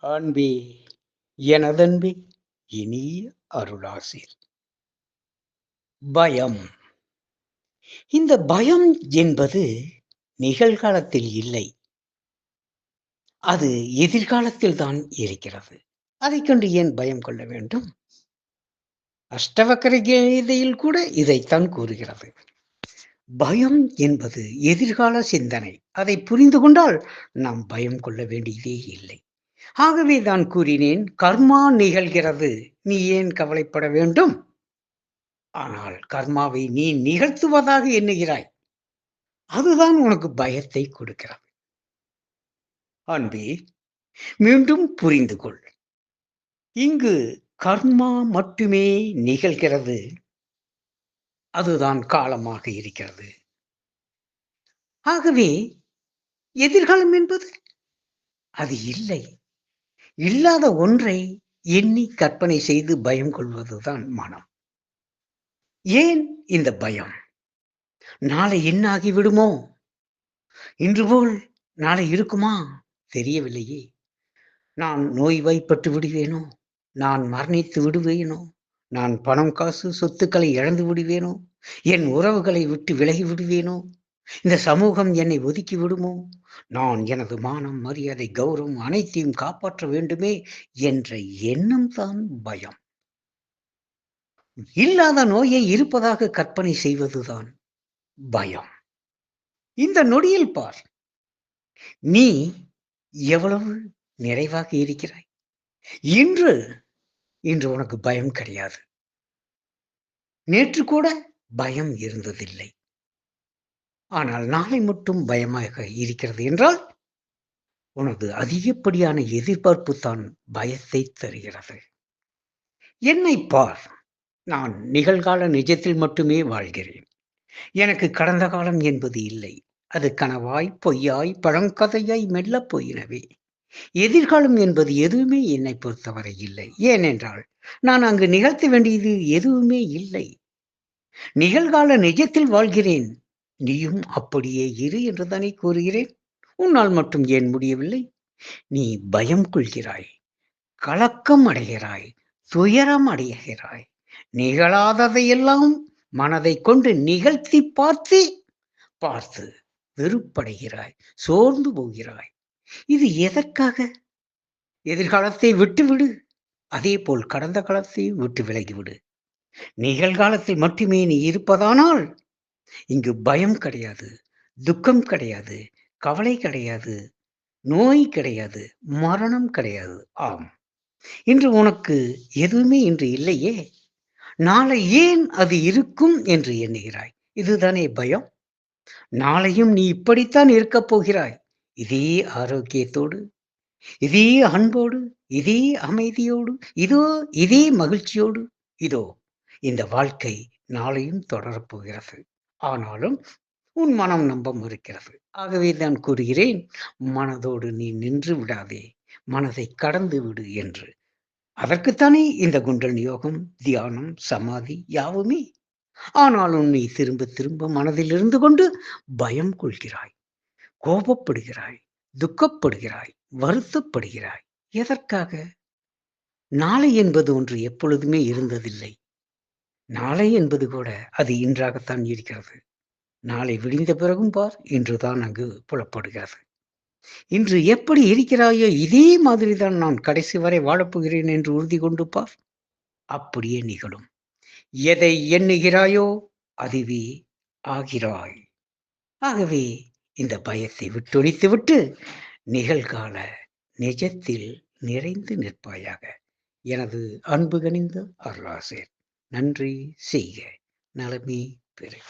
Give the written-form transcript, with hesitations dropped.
அன்பே, எனதன்பே, இனிய அருளாசிர். பயம். இந்த பயம் என்பது நிகழ்காலத்தில் இல்லை. அது எதிர்காலத்தில் தான் இருக்கிறது. அதைக் கண்டு ஏன் பயம் கொள்ள வேண்டும்? அஷ்டவக்கர கீதையில் கூட இதைத்தான் கூறுகிறது. பயம் என்பது எதிர்கால சிந்தனை. அதை புரிந்து கொண்டால் நாம் பயம் கொள்ள வேண்டியதே இல்லை. ஆகவே தான் கூறினேன், கர்மா நிகழ்கிறது, நீ ஏன் கவலைப்பட வேண்டும்? ஆனால் கர்மாவை நீ நிகழ்த்துவதாக எண்ணுகிறாய். அதுதான் உனக்கு பயத்தை கொடுக்கிறது. அன்பே, மீண்டும் புரிந்து கொள். இங்கு கர்மா மட்டுமே நிகழ்கிறது. அதுதான் காலமாக இருக்கிறது. ஆகவே எதிர்காலம் என்பது அது இல்லை. இல்லாத ஒன்றை எண்ணி கற்பனை செய்து பயம் கொள்வதுதான் மனம். ஏன் இந்த பயம்? நாளை என்ன ஆகிவிடுமோ? இன்று போல் நாளை இருக்குமா? தெரியவில்லையே. நான் நோய்வாய்ப்பட்டு விடுவேனோ? நான் மரணித்து விடுவேனோ? நான் பணம், காசு, சொத்துக்களை இழந்து விடுவேனோ? என் உறவுகளை விட்டு விலகி விடுவேனோ? இந்த சமூகம் என்னை ஒதுக்கி விடுமோ? நான் எனது மானம், மரியாதை, கௌரவம் அனைத்தையும் காப்பாற்ற வேண்டுமே என்ற எண்ணம் தான் பயம். இல்லாத நோயை இருப்பதாக கற்பனை செய்வதுதான் பயம். இந்த நொடியில் பார், நீ எவ்வளவு நிறைவாக இருக்கிறாய். இன்று இன்று உனக்கு பயம் கிடையாது. நேற்று கூட பயம் இருந்ததில்லை. ஆனால் நாளை மட்டும் பயமாக இருக்கிறது என்றால் உனது அதிகப்படியான எதிர்பார்ப்பு தான் பயத்தை தருகிறது. என்னை பார், நான் நிகழ்கால நிஜத்தில் மட்டுமே வாழ்கிறேன். எனக்கு கடந்த காலம் என்பது இல்லை. அது கனவாய், பொய்யாய், பழங்கதையாய் மெல்லப் போயினவே. எதிர்காலம் என்பது எதுவுமே என்னை பொறுத்தவரை இல்லை. ஏனென்றால் நான் அங்கு நிகழ்த்த வேண்டியது எதுவுமே இல்லை. நிகழ்கால நிஜத்தில் வாழ்கிறேன். நீயும் அப்படியே இரு என்றுதானே கூறுகிறேன். உன்னால் மட்டும் ஏன் முடியவில்லை? நீ பயம் கொள்கிறாய், கலக்கம் அடைகிறாய், துயரம் அடைகிறாய். நிகழாததையெல்லாம் மனதை கொண்டு நிகழ்த்தி பார்த்து பார்த்து வெறுப்படைகிறாய், சோர்ந்து போகிறாய். இது எதற்காக? எதிர்காலத்தை விட்டுவிடு. அதே போல் கடந்த காலத்தை விட்டு விலகிவிடு. நிகழ்காலத்தில் மட்டுமே நீ இருப்பதானால் இங்கு பயம் கிடையாது, துக்கம் கிடையாது, கவலை கிடையாது, நோய் கிடையாது, மரணம் கிடையாது. ஆம், இன்று உனக்கு எதுவுமே இன்று இல்லையே. நாளை ஏன் அது இருக்கும் என்று எண்ணுகிறாய்? இதுதானே பயம். நாளையும் நீ இப்படித்தான் இருக்கப் போகிறாய். இதே ஆரோக்கியத்தோடு, இதே அன்போடு, இதே அமைதியோடு, இதே மகிழ்ச்சியோடு, இதோ இந்த வாழ்க்கை நாளையும் தொடரப்போகிறது. ஆனாலும் உன் மனம் நம்ப மறுக்கிறது. ஆகவே தான் கூறுகிறேன், மனதோடு நீ நின்று விடாதே, மனதை கடந்து விடு என்று. அதற்குத்தானே இந்த குண்டலினி யோகம், தியானம், சமாதி யாவுமே. ஆனாலும் நீ திரும்ப திரும்ப மனதில் இருந்து கொண்டு பயம் கொள்கிறாய், கோபப்படுகிறாய், துக்கப்படுகிறாய், வருத்தப்படுகிறாய். எதற்காக? நாளை என்பது ஒன்று எப்பொழுதுமே இருந்ததில்லை. நாளை என்பது கூட அது இன்றாகத்தான் இருக்கிறது. நாளை விடிந்த பிறகும் பார், இன்றுதான் அங்கு புலப்படுகிறது. இன்று எப்படி இருக்கிறாயோ இதே மாதிரிதான் நான் கடைசி வரை வாழப்போகிறேன் என்று உறுதி கொண்டு பார், அப்படியே நிகழும். எதை எண்ணுகிறாயோ அதுவே ஆகிறாய். ஆகவே இந்த பயத்தை விட்டொழித்துவிட்டு நிகழ்கால நிஜத்தில் நிறைந்து நிற்பாயாக. எனது அன்பு கனிந்த அருளாசேர். நன்றி செய்க, நலமே பெறுக.